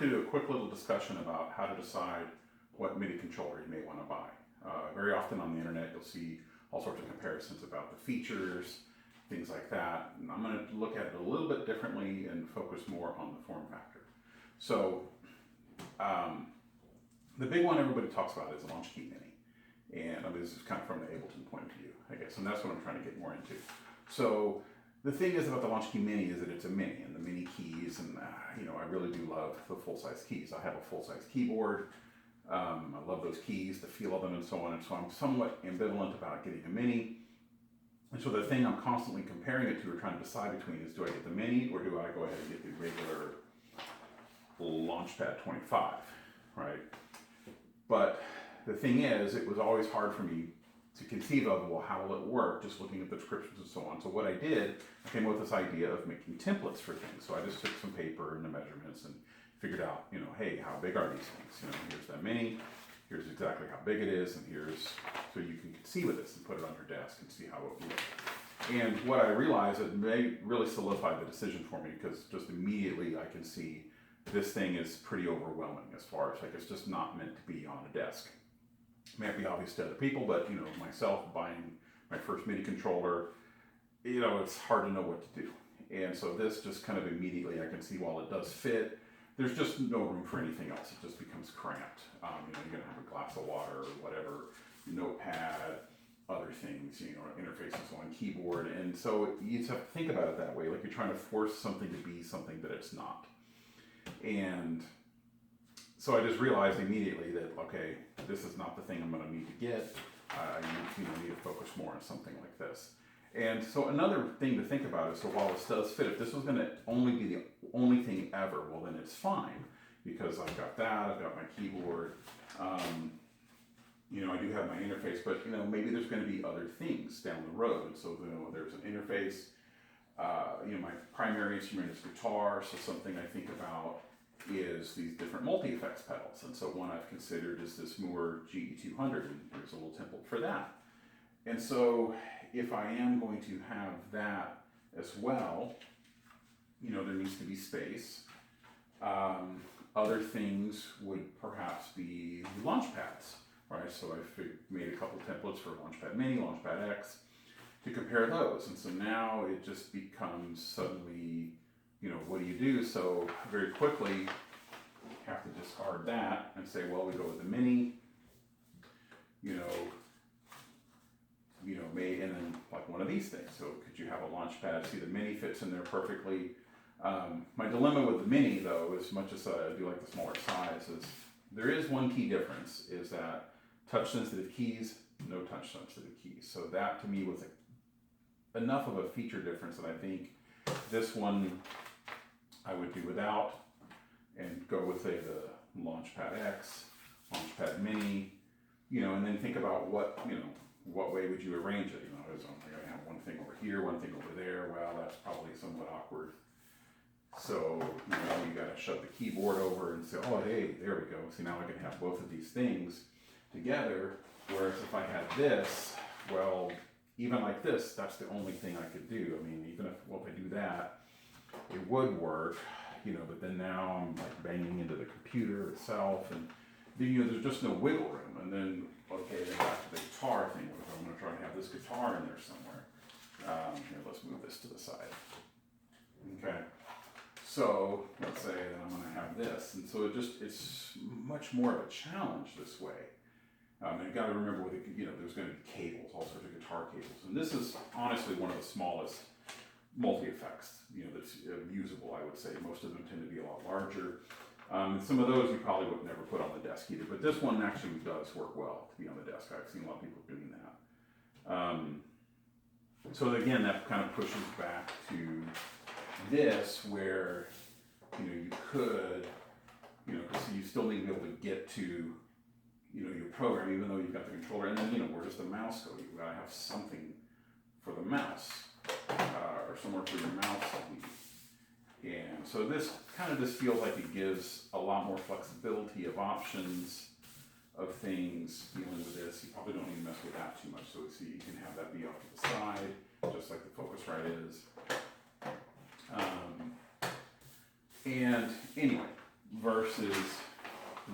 to do a quick little discussion about how to decide what MIDI controller you may want to buy. Very often on the internet you'll see all sorts of comparisons about the features, things like that. And I'm going to look at it a little bit differently and focus more on the form factor. So the big one everybody talks about is the Launch Key Mini. And I mean, this is kind of from the Ableton point of view, I guess, and that's what I'm trying to get more into. So the thing is about the Launch Key Mini is that it's a mini, and the mini keys, and you know, I really do love the full-size keys. I have a full-size keyboard. I love those keys, the feel of them, and so on. And so I'm somewhat ambivalent about getting a mini. And so the thing I'm constantly comparing it to or trying to decide between is, do I get the mini or do I go ahead and get the regular Launchpad 25, right? But the thing is, it was always hard for me to conceive of, well, how will it work, just looking at the descriptions and so on. So what I did, I came up with this idea of making templates for things. So I just took some paper and the measurements and figured out, you know, hey, how big are these things? You know, here's that mini, here's exactly how big it is, and here's, so you can conceive of this and put it on your desk and see how it will look. And what I realized, it may really solidify the decision for me, because just immediately I can see this thing is pretty overwhelming as far as, like, it's just not meant to be on a desk. It may be obvious to other people, but, you know, myself buying my first MIDI controller, you know, it's hard to know what to do. And so this just kind of immediately, I can see while it does fit, there's just no room for anything else. It just becomes cramped. You know, you're gonna have a glass of water or whatever, notepad, other things, you know, interfaces on keyboard. And so you just have to think about it that way, like you're trying to force something to be something that it's not. And so I just realized immediately that, okay, this is not the thing I'm going to need to get. I need to focus more on something like this. And so another thing to think about is, so while this does fit, if this was going to only be the only thing ever, well, then it's fine, because I've got that, I've got my keyboard, you know, I do have my interface, but, you know, maybe there's going to be other things down the road. And so, you know, there's an interface. You know, my primary instrument is guitar, so something I think about is these different multi-effects pedals. And so one I've considered is this Moore GE200, and there's a little template for that. And so if I am going to have that as well, you know, there needs to be space. Other things would perhaps be launch pads, right? So I've made a couple templates for Launchpad Mini, Launchpad X, to compare those. And so now it just becomes suddenly, you know, what do you do? So very quickly have to discard that and say, well, we go with the mini, you know, and then like one of these things. So could you have a launch pad? See, the mini fits in there perfectly. My dilemma with the mini, though, as much as I do like the smaller size, is there is one key difference, is that touch sensitive keys, no touch sensitive keys. So that to me was enough of a feature difference that I think this one I would do without and go with, say, the Launchpad X, Launchpad Mini, you know, and then think about what, you know, what way would you arrange it? You know, is I'm going to have one thing over here, one thing over there. Well, that's probably somewhat awkward. So, you know, you got to shove the keyboard over and say, oh, hey, there we go. See, now I can have both of these things together. Whereas if I had this, well, even like this, that's the only thing I could do. I mean, even if, well, if I do that, it would work, you know, but then now I'm like banging into the computer itself, and you know, there's just no wiggle room. And then, okay, then back to the guitar thing. What if I'm going to try to have this guitar in there somewhere? Here, let's move this to the side. Okay. So let's say that I'm going to have this, and so it's much more of a challenge this way. And you got to remember, with you know, there's going to be cables, all sorts of guitar cables, and this is honestly one of the smallest multi-effects, you know, that's usable. I would say most of them tend to be a lot larger. And some of those you probably would never put on the desk either, but this one actually does work well to be on the desk. I've seen a lot of people doing that. So again, that kind of pushes back to this, where, you know, you could, you know, so you still need to be able to get to, you know, your program, even though you've got the controller, and then, you know, where does the mouse go? You've got to have something for the mouse, or somewhere for your mouse to be. And so this kind of just feels like it gives a lot more flexibility of options, of things dealing with this. You probably don't need to mess with that too much. So see, you can have that be off to the side, just like the Focusrite is. And anyway, versus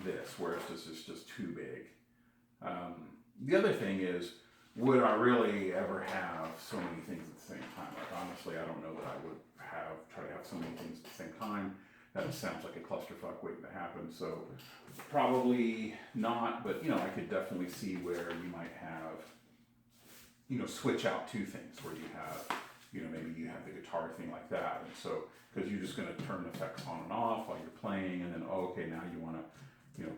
this, where it's just too big. The other thing is, would I really ever have so many things at the same time? Like, honestly, I don't know that I would try to have so many things at the same time. That sounds like a clusterfuck waiting to happen. So probably not, but I could definitely see where you might have, switch out two things where you have, maybe you have the guitar thing like that. And so, because you're just going to turn the effects on and off while you're playing, and then, okay, now you want to,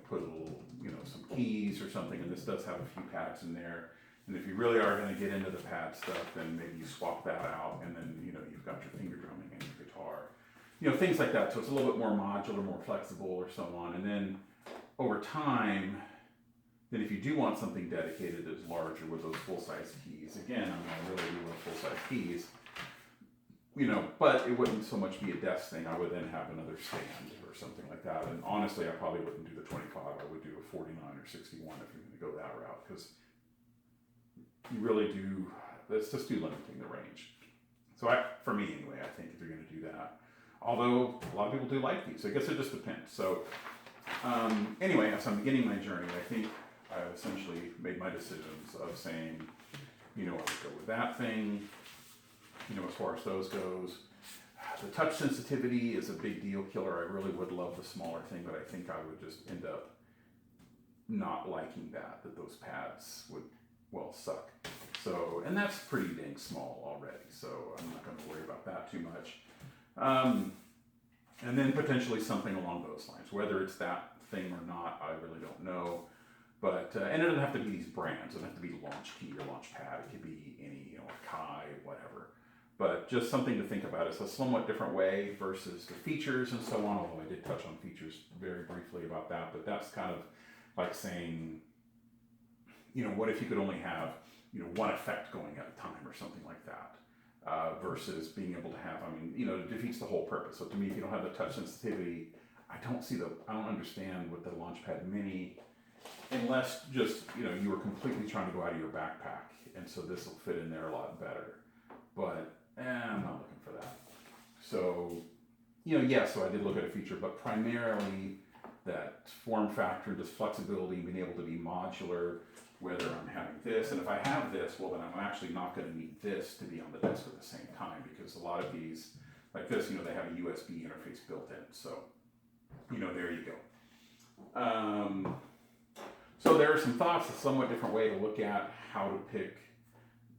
put a little, some keys or something, and this does have a few pads in there. And if you really are going to get into the pad stuff, then maybe you swap that out, and then, you've got your finger drumming and your guitar, things like that. So it's a little bit more modular, more flexible, or so on. And then over time, then if you do want something dedicated that's larger with those full-size keys, again, I really do love full-size keys, but it wouldn't so much be a desk thing. I would then have another stand or something like that. And honestly, I probably wouldn't do the 25. I would do a 49 or 61 if you're going to go that route, because you really do, that's just too limiting the range. So for me anyway, I think if you're going to do that, although a lot of people do like these, I guess it just depends. So anyway, as I'm beginning my journey, I think I've essentially made my decisions of saying, I would go with that thing, as far as those goes. The touch sensitivity is a big deal killer. I really would love the smaller thing, but I think I would just end up not liking that those pads would, suck. So, and that's pretty dang small already, so I'm not going to worry about that too much. And then potentially something along those lines. Whether it's that thing or not, I really don't know. But, and it doesn't have to be these brands. It doesn't have to be Launch Key or Launch Pad. It could be any, Kai, whatever. But just something to think about. It's a somewhat different way versus the features and so on, although I did touch on features very briefly about that. But that's kind of like saying, what if you could only have, one effect going at a time or something like that, versus being able to have, it defeats the whole purpose. So to me, if you don't have the touch sensitivity, I don't understand what the Launchpad Mini, unless just, you were completely trying to go out of your backpack, and so this will fit in there a lot better. But I'm not looking for that. So, so I did look at a feature, but primarily that form factor, this flexibility, being able to be modular, whether I'm having this, and if I have this, well, then I'm actually not going to need this to be on the desk at the same time, because a lot of these, like this, they have a USB interface built in. So, there you go. So there are some thoughts, a somewhat different way to look at how to pick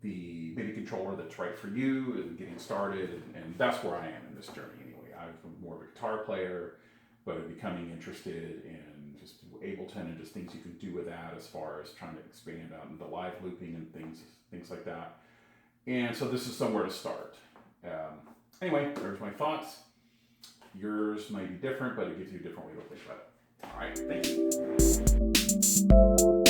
the MIDI controller that's right for you and getting started, and that's where I am in this journey anyway. I'm more of a guitar player, but I'm becoming interested in just Ableton and just things you can do with that as far as trying to expand out into live looping and things like that. And so this is somewhere to start. Anyway, there's my thoughts. Yours might be different, but it gives you a different way to think about it. All right, thank you.